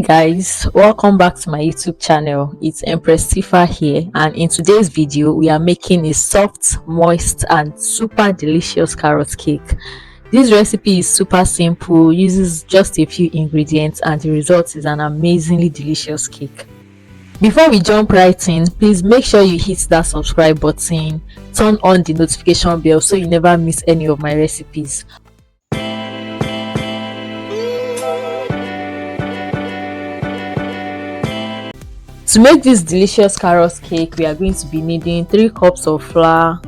Guys, welcome back to my YouTube channel. It's Empressteepha here, and in today's video we are making a soft, moist and super delicious carrot cake. This recipe is super simple, uses just a few ingredients, and the result is an amazingly delicious cake. Before we jump right in, please make sure you hit that subscribe button, turn on the notification bell so you never miss any of my recipes. To make this delicious carrot cake, we are going to be needing 3 cups of flour,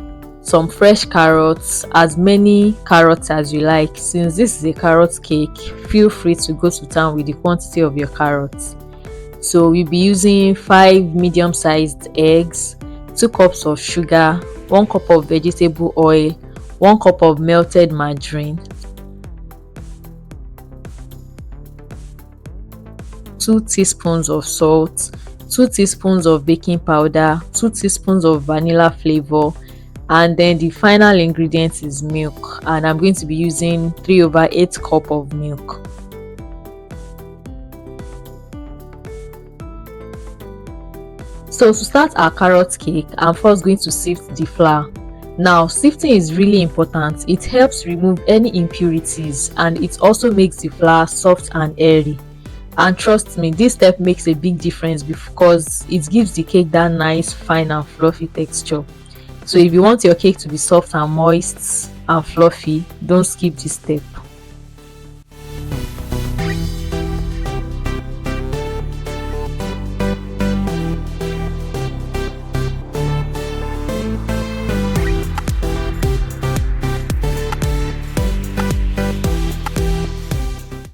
some fresh carrots, as many carrots as you like. Since this is a carrot cake, feel free to go to town with the quantity of your carrots. So we'll be using 5 medium-sized eggs, 2 cups of sugar, 1 cup of vegetable oil, 1 cup of melted margarine, 2 teaspoons of salt, 2 teaspoons of baking powder, 2 teaspoons of vanilla flavor, and then the final ingredient is milk, and I'm going to be using 3/8 cup of milk. So to start our carrot cake, I'm first going to sift the flour. Now, sifting is really important. It helps remove any impurities and it also makes the flour soft and airy. And trust me, this step makes a big difference because it gives the cake that nice, fine and fluffy texture. So if you want your cake to be soft and moist and fluffy, don't skip this step.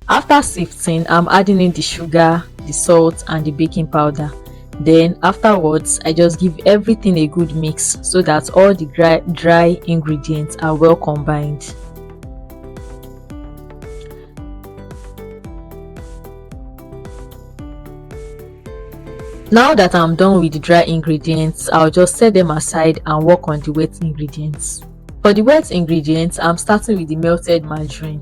After sifting, I'm adding in the sugar, the salt and the baking powder. Then afterwards, I just give everything a good mix so that all the dry ingredients are well combined. Now that I'm done with the dry ingredients, I'll just set them aside and work on the wet ingredients. For the wet ingredients, I'm starting with the melted margarine.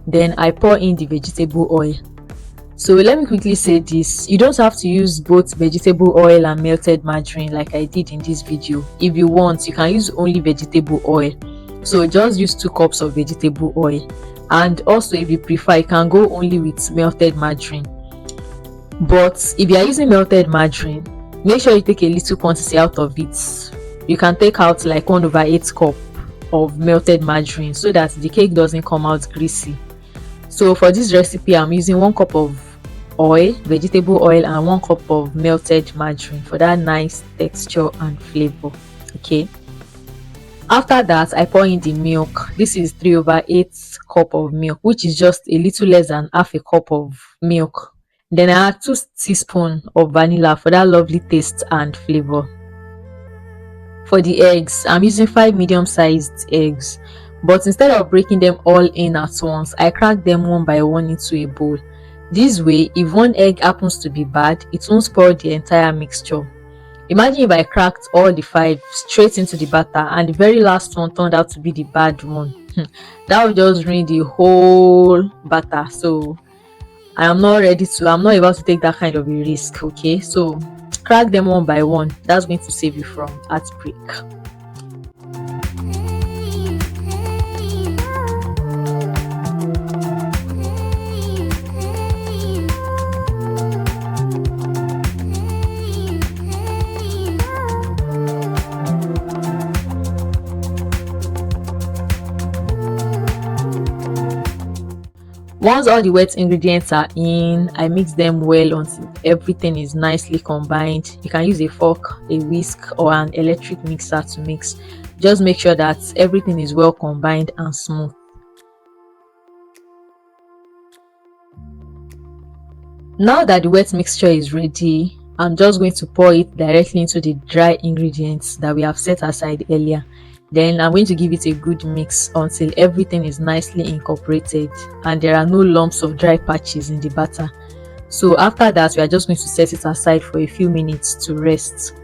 Then I pour in the vegetable oil. So let me quickly say this, you don't have to use both vegetable oil and melted margarine like I did in this video. If you want, you can use only vegetable oil. So just use 2 cups of vegetable oil, and also if you prefer, you can go only with melted margarine. But if you are using melted margarine, make sure you take a little quantity out of it. You can take out like 1/8 cup of melted margarine so that the cake doesn't come out greasy. So for this recipe, I'm using 1 cup of oil, vegetable oil, and 1 cup of melted margarine for that nice texture and flavor. Okay. After that, I pour in the milk. This is 3/8 cup of milk, which is just a little less than half a cup of milk. Then I add 2 teaspoons of vanilla for that lovely taste and flavor. For the eggs, I'm using 5 medium-sized eggs. But instead of breaking them all in at once, I crack them one by one into a bowl. This way, if one egg happens to be bad, it won't spoil the entire mixture. Imagine if I cracked all the 5 straight into the batter and the very last one turned out to be the bad one. That would just ruin the whole batter. So I'm not about to take that kind of a risk. Okay, so crack them one by one. That's going to save you from heartbreak. Once all the wet ingredients are in, I mix them well until everything is nicely combined. You can use a fork, a whisk or an electric mixer to mix. Just make sure that everything is well combined and smooth. Now that the wet mixture is ready, I'm just going to pour it directly into the dry ingredients that we have set aside earlier. Then I'm going to give it a good mix until everything is nicely incorporated and there are no lumps of dry patches in the batter. So after that, we are just going to set it aside for a few minutes to rest.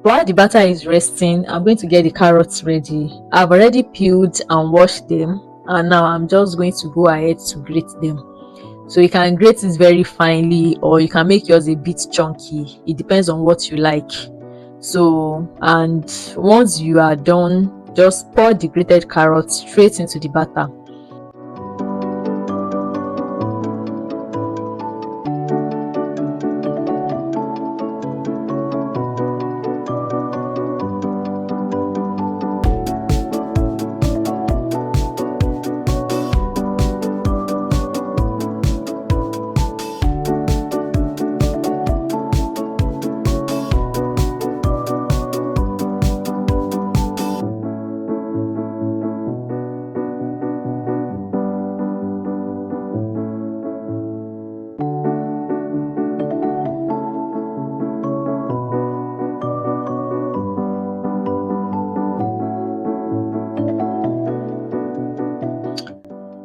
While the batter is resting, I'm going to get the carrots ready. I've already peeled and washed them, and now I'm just going to go ahead to grate them. So you can grate it very finely, or you can make yours a bit chunky. It depends on what you like. So, and once you are done, just pour the grated carrots straight into the batter.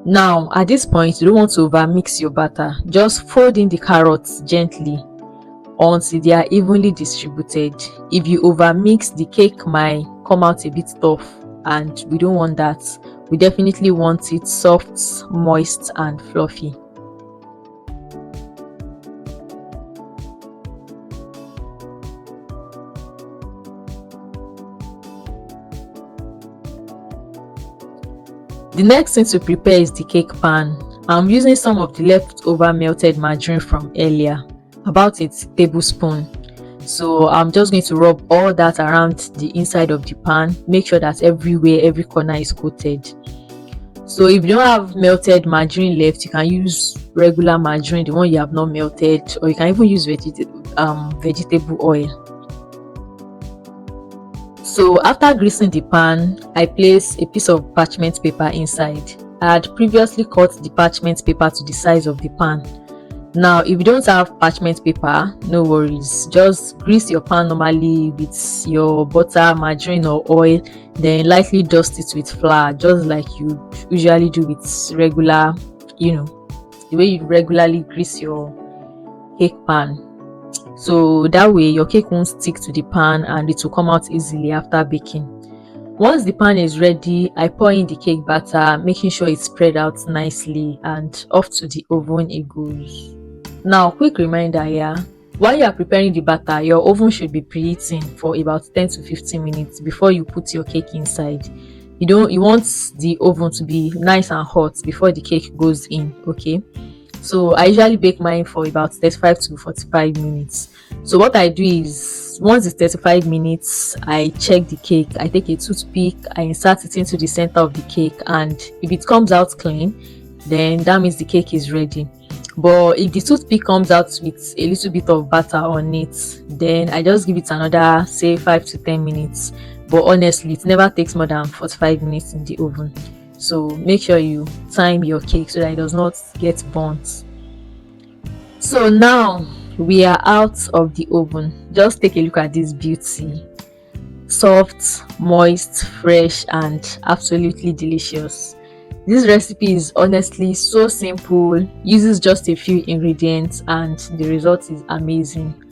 Now, at this point, you don't want to over mix your batter. Just fold in the carrots gently until they are evenly distributed. If you over mix, the cake might come out a bit tough, and we don't want that. We definitely want it soft, moist, and fluffy. The next thing to prepare is the cake pan. I'm using some of the leftover melted margarine from earlier, about a tablespoon. So I'm just going to rub all that around the inside of the pan. Make sure that everywhere, every corner is coated. So if you don't have melted margarine left, you can use regular margarine, the one you have not melted, or you can even use vegetable oil. So after greasing the pan, I place a piece of parchment paper inside. I had previously cut the parchment paper to the size of the pan. Now, if you don't have parchment paper, no worries. Just grease your pan normally with your butter, margarine, or oil, then lightly dust it with flour, just like you usually do with regular, the way you regularly grease your cake pan. So that way your cake won't stick to the pan and it will come out easily after baking. Once the pan is ready, I pour in the cake batter, making sure it's spread out nicely, and off to the oven it goes. Now, quick reminder here, while you are preparing the batter, your oven should be preheating for about 10 to 15 minutes before you put your cake inside. You want the oven to be nice and hot before the cake goes in, okay? So I usually bake mine for about 35 to 45 minutes. So what I do is, once it's 35 minutes, I check the cake. I take a toothpick, I insert it into the center of the cake, and if it comes out clean, then that means the cake is ready. But if the toothpick comes out with a little bit of batter on it, then I just give it another, say, 5 to 10 minutes. But honestly, it never takes more than 45 minutes in the oven. So make sure you time your cake so that it does not get burnt. So now we are out of the oven. Just take a look at this beauty. Soft, moist, fresh, and absolutely delicious. This recipe is honestly so simple, uses just a few ingredients, and the result is amazing.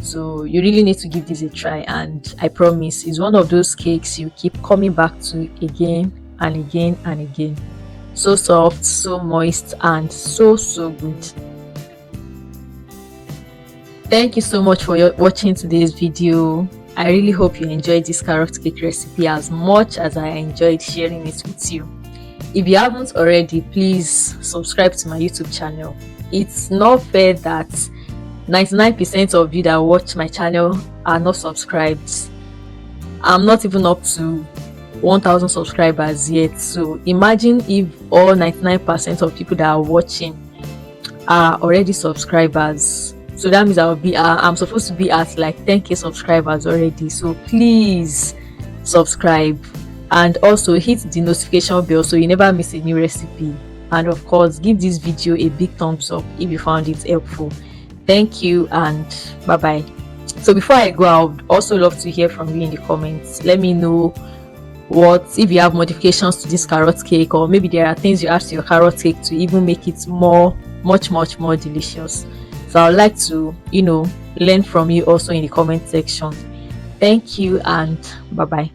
So you really need to give this a try, and I promise it's one of those cakes you keep coming back to again and again and again. So soft, so moist, and so good. Thank you so much for watching today's video. I really hope you enjoyed this carrot cake recipe as much as I enjoyed sharing it with you. If you haven't already, please subscribe to my YouTube channel. It's not fair that 99% of you that watch my channel are not subscribed. I'm not even up to 1,000 subscribers yet. So imagine if all 99% of people that are watching are already subscribers. So that means I'm supposed to be at like 10k subscribers already. So please subscribe, and also hit the notification bell so you never miss a new recipe. And of course, give this video a big thumbs up if you found it helpful. Thank you, and bye bye. So before I go, I would also love to hear from you in the comments. Let me know if you have modifications to this carrot cake, or maybe there are things you add to your carrot cake to even make it much more delicious. So I would like to learn from you also in the comment section. Thank you and bye bye.